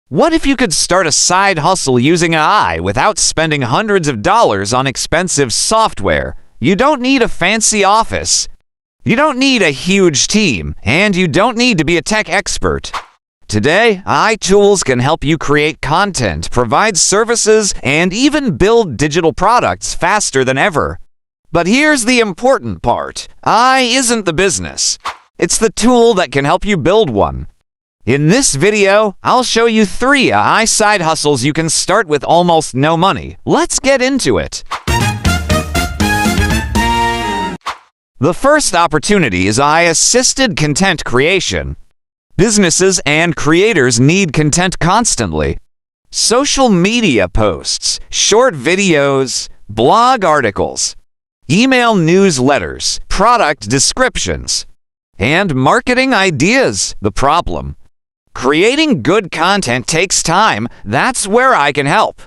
What if you could start a side hustle using AI without spending hundreds of dollars on expensive software? You don't need a fancy office. You don't need a huge team, and you don't need to be a tech expert. Today, AI tools can help you create content, provide services, and even build digital products faster than ever. But here's the important part. AI isn't the business. It's the tool that can help you build one. In this video, I'll show you 3 AI side hustles you can start with almost no money. Let's get into it. The first opportunity is AI-assisted content creation. Businesses and creators need content constantly. Social media posts, short videos, blog articles, email newsletters, product descriptions, and marketing ideas. The problem: creating good content takes time. That's where I can help.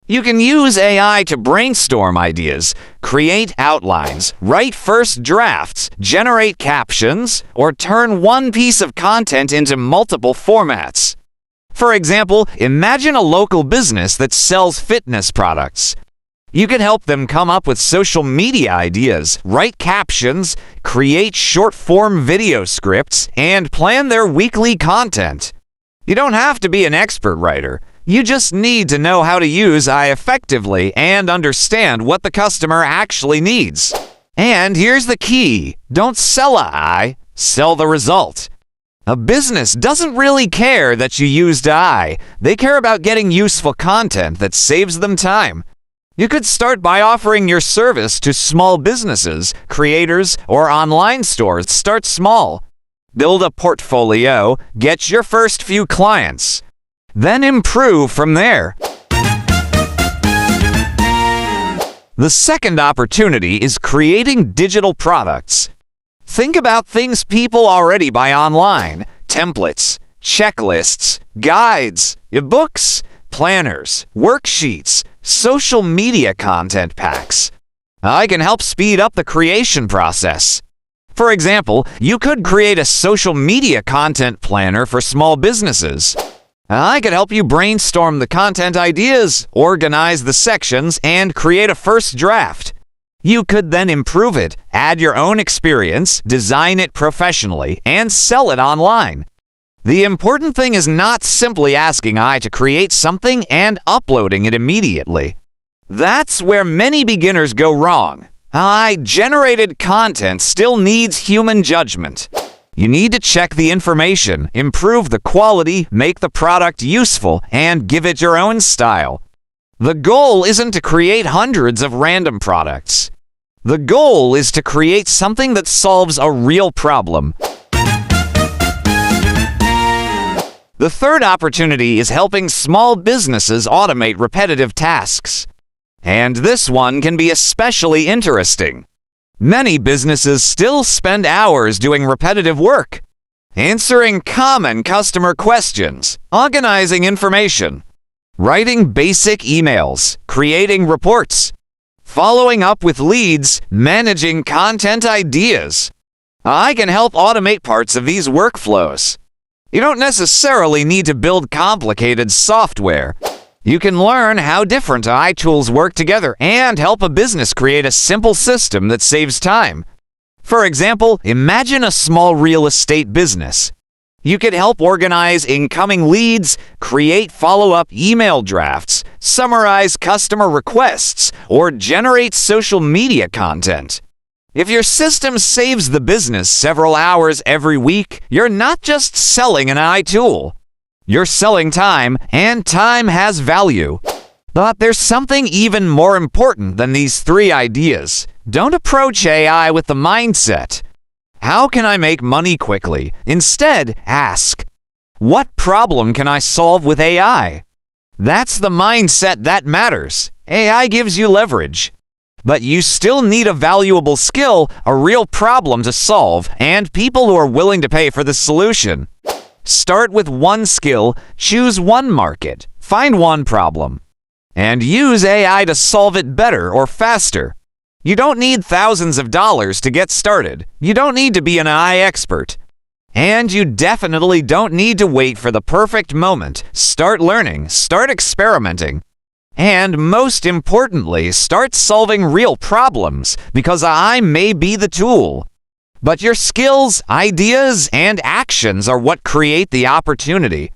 You can use AI to brainstorm ideas, create outlines, write first drafts, generate captions, or turn one piece of content into multiple formats. For example, imagine a local business that sells fitness products. You can help them come up with social media ideas, write captions, create short-form video scripts, and plan their weekly content. You don't have to be an expert writer. You just need to know how to use AI effectively and understand what the customer actually needs. And here's the key: don't sell AI, sell the result. A business doesn't really care that you used AI. They care about getting useful content that saves them time. You could start by offering your service to small businesses, creators, or online stores. Start small. Build a portfolio, get your first few clients. Then improve from there. The second opportunity is creating digital products. Think about things people already buy online: templates, checklists, guides, ebooks, planners, worksheets, social media content packs. I can help speed up the creation process. For example, you could create a social media content planner for small businesses. I could help you brainstorm the content ideas, organize the sections, and create a first draft. You could then improve it, add your own experience, design it professionally, and sell it online. The important thing is not simply asking AI to create something and uploading it immediately. That's where many beginners go wrong. AI-generated content still needs human judgment. You need to check the information, improve the quality, make the product useful, and give it your own style. The goal isn't to create hundreds of random products. The goal is to create something that solves a real problem. The third opportunity is helping small businesses automate repetitive tasks. And this one can be especially interesting. Many businesses still spend hours doing repetitive work, answering common customer questions, organizing information, writing basic emails, creating reports, following up with leads, managing content ideas. I can help automate parts of these workflows. You don't necessarily need to build complicated software. You can learn how different AI tools work together and help a business create a simple system that saves time. For example, imagine a small real estate business. You could help organize incoming leads, create follow-up email drafts, summarize customer requests, or generate social media content. If your system saves the business several hours every week, you're not just selling an AI tool. You're selling time, and time has value. But there's something even more important than these 3 ideas. Don't approach AI with the mindset, "How can I make money quickly?" Instead, ask, "What problem can I solve with AI?" That's the mindset that matters. AI gives you leverage. But you still need a valuable skill, a real problem to solve, and people who are willing to pay for the solution. Start with one skill, choose one market, find one problem, and use AI to solve it better or faster. You don't need thousands of dollars to get started. You don't need to be an AI expert. And you definitely don't need to wait for the perfect moment. Start learning, start experimenting, and most importantly, start solving real problems, because I may be the tool, but your skills, ideas, and actions are what create the opportunity.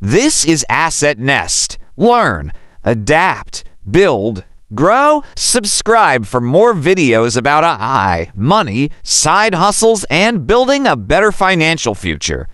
This is Asset Nest. Learn, adapt, build, grow. Subscribe for more videos about AI, money, side hustles, and building a better financial future.